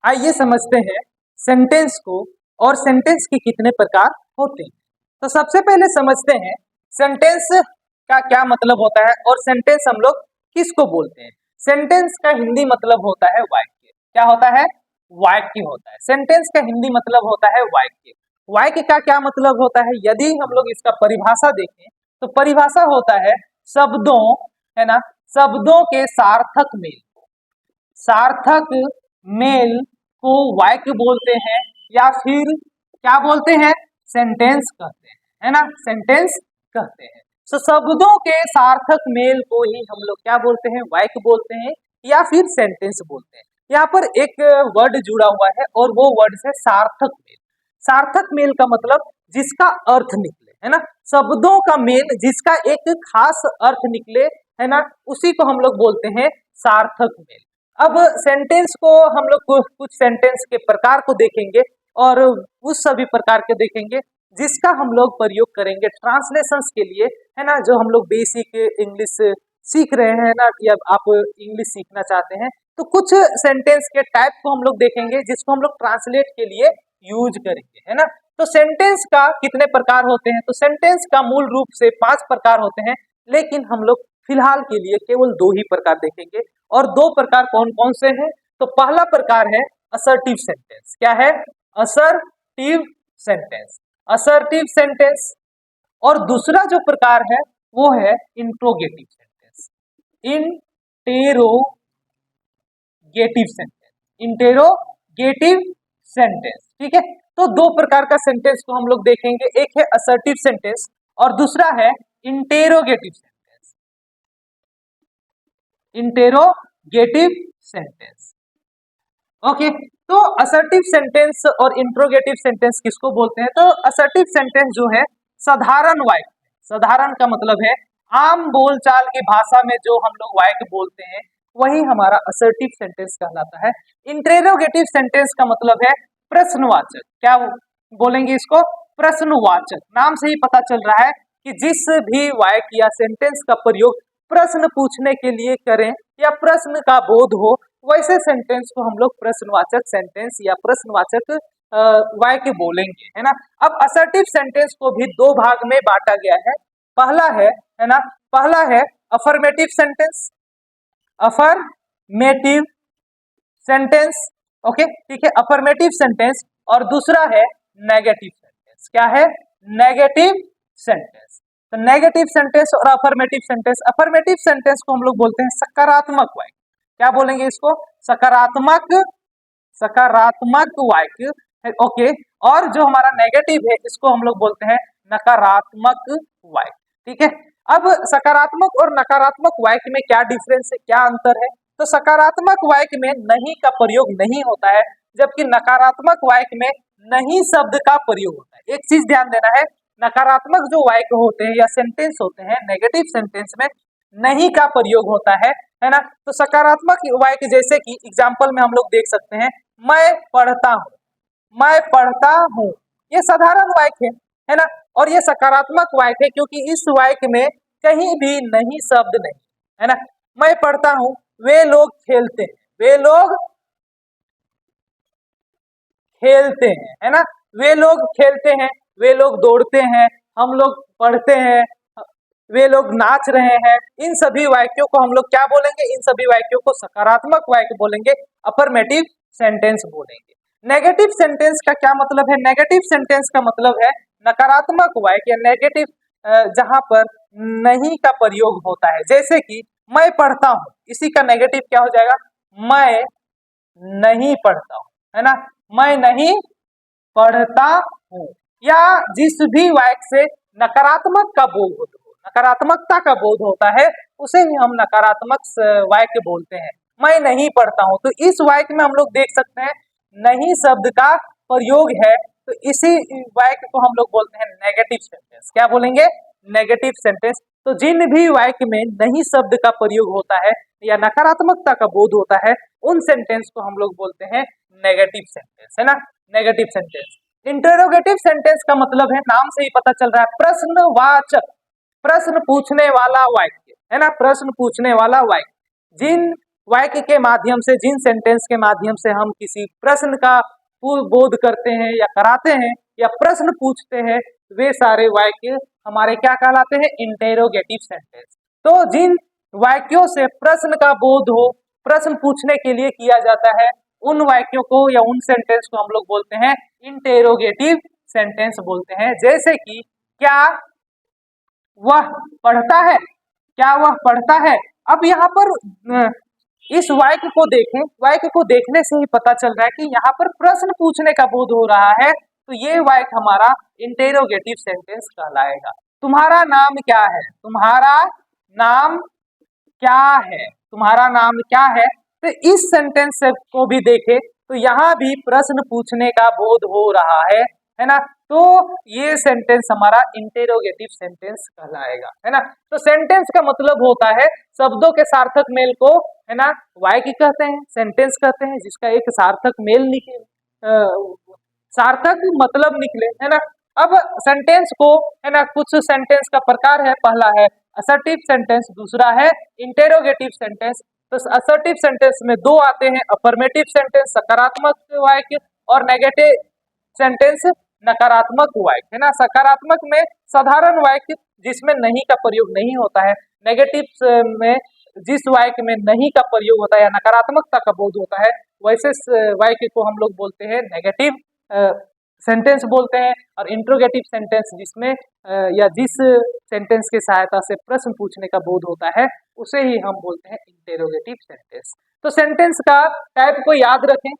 आइए समझते हैं सेंटेंस को और सेंटेंस के कितने प्रकार होते हैं। तो सबसे पहले समझते हैं सेंटेंस का क्या मतलब होता है और सेंटेंस हम लोग किसको बोलते हैं। सेंटेंस का हिंदी मतलब होता है वाक्य। क्या होता है? वाक्य होता है। सेंटेंस का हिंदी मतलब होता है वाक्य। वाक्य का क्या मतलब होता है? यदि हम लोग इसका परिभाषा देखें तो परिभाषा होता है शब्दों, है ना, शब्दों के सार्थक मेल। सार्थक मेल को वाक्य बोलते हैं या फिर क्या बोलते हैं? सेंटेंस कहते हैं, है ना, सेंटेंस कहते हैं। तो शब्दों के सार्थक मेल को ही हम लोग क्या बोलते हैं? वाक्य बोलते हैं या फिर सेंटेंस बोलते हैं। यहाँ पर एक वर्ड जुड़ा हुआ है और वो वर्ड है सार्थक मेल। सार्थक मेल का मतलब जिसका अर्थ निकले, है ना, शब्दों का मेल जिसका एक खास अर्थ निकले, है ना, उसी को हम लोग बोलते हैं सार्थक मेल। अब सेंटेंस को हम लोग कुछ सेंटेंस के प्रकार को देखेंगे और उस सभी प्रकार के देखेंगे जिसका हम लोग प्रयोग करेंगे ट्रांसलेशंस के लिए, है ना। जो हम लोग बेसिक इंग्लिश सीख रहे हैं ना, या आप इंग्लिश सीखना चाहते हैं तो कुछ सेंटेंस के टाइप को हम लोग देखेंगे जिसको हम लोग ट्रांसलेट के लिए यूज करेंगे, है ना। तो सेंटेंस का कितने प्रकार होते हैं? तो सेंटेंस का मूल रूप से 5 प्रकार होते हैं, लेकिन हम लोग फिलहाल के लिए केवल 2 ही प्रकार देखेंगे। और 2 प्रकार कौन कौन से हैं? तो पहला प्रकार है असर्टिव सेंटेंस। क्या है? Assertive sentence. Assertive sentence. और दूसरा जो प्रकार है वो है interrogative sentence. Interrogative sentence. Interrogative sentence, ठीक है। तो 2 प्रकार का सेंटेंस को हम लोग देखेंगे, एक है असर्टिव सेंटेंस और दूसरा है interrogative sentence. Interrogative sentence, okay. तो असर्टिव सेंटेंस और इंट्रोगेटिव सेंटेंस किसको बोलते हैं? तो असर्टिव सेंटेंस जो है साधारण वाक्य। साधारण का मतलब है आम बोलचाल की भाषा में जो हम लोग वाक्य बोलते हैं वही हमारा असर्टिव सेंटेंस कहलाता है। इंटेरोगेटिव सेंटेंस का मतलब है प्रश्नवाचक। क्या बोलेंगे इसको? प्रश्नवाचक। नाम से ही पता चल रहा है कि जिस भी वाक्य या सेंटेंस का प्रयोग प्रश्न पूछने के लिए करें या प्रश्न का बोध हो, वैसे सेंटेंस को हम लोग प्रश्नवाचक सेंटेंस या प्रश्नवाचक वाक्य बोलेंगे, है ना। अब असर्टिव सेंटेंस को भी 2 भाग में बांटा गया है। पहला है ना, पहला है affirmative sentence. Affirmative sentence, okay, ठीक है, अफर्मेटिव सेंटेंस। और दूसरा है नेगेटिव सेंटेंस। क्या है? Negative sentence. तो नेगेटिव सेंटेंस और अफर्मेटिव सेंटेंस। अफर्मेटिव सेंटेंस को हम लोग बोलते हैं सकारात्मक वाक्य। क्या बोलेंगे इसको? सकारात्मक, सकारात्मक वाक्य, ओके। और जो हमारा नेगेटिव है इसको हम लोग बोलते हैं नकारात्मक वाक्य, ठीक है। अब सकारात्मक और नकारात्मक वाक्य में क्या डिफरेंस है, क्या अंतर है? तो सकारात्मक वाक्य में नहीं का प्रयोग नहीं होता है, जबकि नकारात्मक वाक्य में नहीं शब्द का प्रयोग होता है। एक चीज ध्यान देना है, नकारात्मक जो वाक्य होते हैं या सेंटेंस होते हैं, नेगेटिव सेंटेंस में नहीं का प्रयोग होता है ना। तो सकारात्मक वाक्य जैसे कि एग्जाम्पल में हम लोग देख सकते हैं, मैं पढ़ता हूँ, मैं पढ़ता हूँ, ये साधारण वाक्य है ना। और ये सकारात्मक वाक्य है क्योंकि इस वाक्य में कहीं भी नहीं शब्द नहीं, है ना। मैं पढ़ता हूँ, वे लोग खेलते हैं, वे लोग खेलते हैं, है ना। वे लोग खेलते हैं, वे लोग दौड़ते हैं, हम लोग पढ़ते हैं, वे लोग नाच रहे हैं। इन सभी वाक्यों को हम लोग क्या बोलेंगे? इन सभी वाक्यों को सकारात्मक वाक्य बोलेंगे, अफर्मेटिव सेंटेंस बोलेंगे। नेगेटिव सेंटेंस का क्या मतलब है? नेगेटिव सेंटेंस का मतलब है नकारात्मक वाक्य या नेगेटिव जहां पर नहीं का प्रयोग होता है। जैसे कि मैं पढ़ता हूं, इसी का नेगेटिव क्या हो जाएगा? मैं नहीं पढ़ता हूं, है ना। मैं नहीं पढ़ता हूं। या जिस भी वाक्य से नकारात्मक का बोध होता हो, नकारात्मकता का बोध होता है, उसे ही हम नकारात्मक वाक्य बोलते हैं। मैं नहीं पढ़ता हूं, तो इस वाक्य में हम लोग देख सकते हैं नहीं शब्द का प्रयोग है, तो इसी वाक्य को हम लोग बोलते हैं नेगेटिव सेंटेंस। क्या बोलेंगे? Negative sentence. तो जिन भी वाक्य में नहीं शब्द का प्रयोग होता है या नकारात्मकता का बोध होता है, उन सेंटेंस को हम लोग बोलते हैं नेगेटिव सेंटेंस, है ना, नेगेटिव सेंटेंस। इंटरोगेटिव सेंटेंस का मतलब है, नाम से ही पता चल रहा है, प्रश्नवाचक, प्रश्न पूछने वाला वाक्य, है ना, प्रश्न पूछने वाला वाक्य। जिन वाक्य के माध्यम से, जिन सेंटेंस के माध्यम से हम किसी प्रश्न का बोध करते हैं या कराते हैं या प्रश्न पूछते हैं, वे सारे वाक्य हमारे क्या कहलाते हैं? Interrogative sentence. तो जिन वाक्यों से प्रश्न का बोध हो, प्रश्न पूछने के लिए किया जाता है, उन वाक्यों को या उन सेंटेंस को हम लोग बोलते हैं इंटेरोगेटिव सेंटेंस बोलते हैं। जैसे कि क्या वह पढ़ता है? क्या वह पढ़ता है? अब यहाँ पर इस वाक्य को देखें, वाक्य को देखने से ही पता चल रहा है कि यहाँ पर प्रश्न पूछने का बोध हो रहा है, तो ये वाक्य हमारा इंटेरोगेटिव सेंटेंस कहलाएगा। तुम्हारा नाम क्या है? तुम्हारा नाम क्या है? तुम्हारा नाम क्या है? तो इस सेंटेंस को भी देखें तो यहाँ भी प्रश्न पूछने का बोध हो रहा है ना? तो ये सेंटेंस हमारा इंटेरोगेटिव सेंटेंस कहलाएगा, है ना? तो सेंटेंस का मतलब होता है शब्दों के सार्थक मेल को, है ना, वाक्य कहते हैं, सेंटेंस कहते हैं, जिसका एक सार्थक मेल निकले, सार्थक मतलब निकले, है ना? अब सेंटेंस को, है ना, कुछ सेंटेंस का प्रकार है, पहला है असर्टिव सेंटेंस, दूसरा है इंटेरोगेटिव सेंटेंस। तो असर्टिव सेंटेंस में दो आते हैं, अफर्मेटिव सेंटेंस सकारात्मक वाक्य और नेगेटिव सेंटेंस नकारात्मक वाक्य, है ना? सकारात्मक में साधारण वाक्य जिसमें नहीं का प्रयोग नहीं होता है, नेगेटिव में जिस वाक्य में नहीं का प्रयोग होता है या नकारात्मकता का बोध होता है, वैसे वाक्य को हम लोग बोलते हैं नेगेटिव सेंटेंस बोलते हैं। और इंट्रोगेटिव सेंटेंस जिसमें या जिस सेंटेंस की सहायता से प्रश्न पूछने का बोध होता है, उसे ही हम बोलते हैं इंटेरोगेटिव सेंटेंस। तो सेंटेंस का टाइप को याद रखें,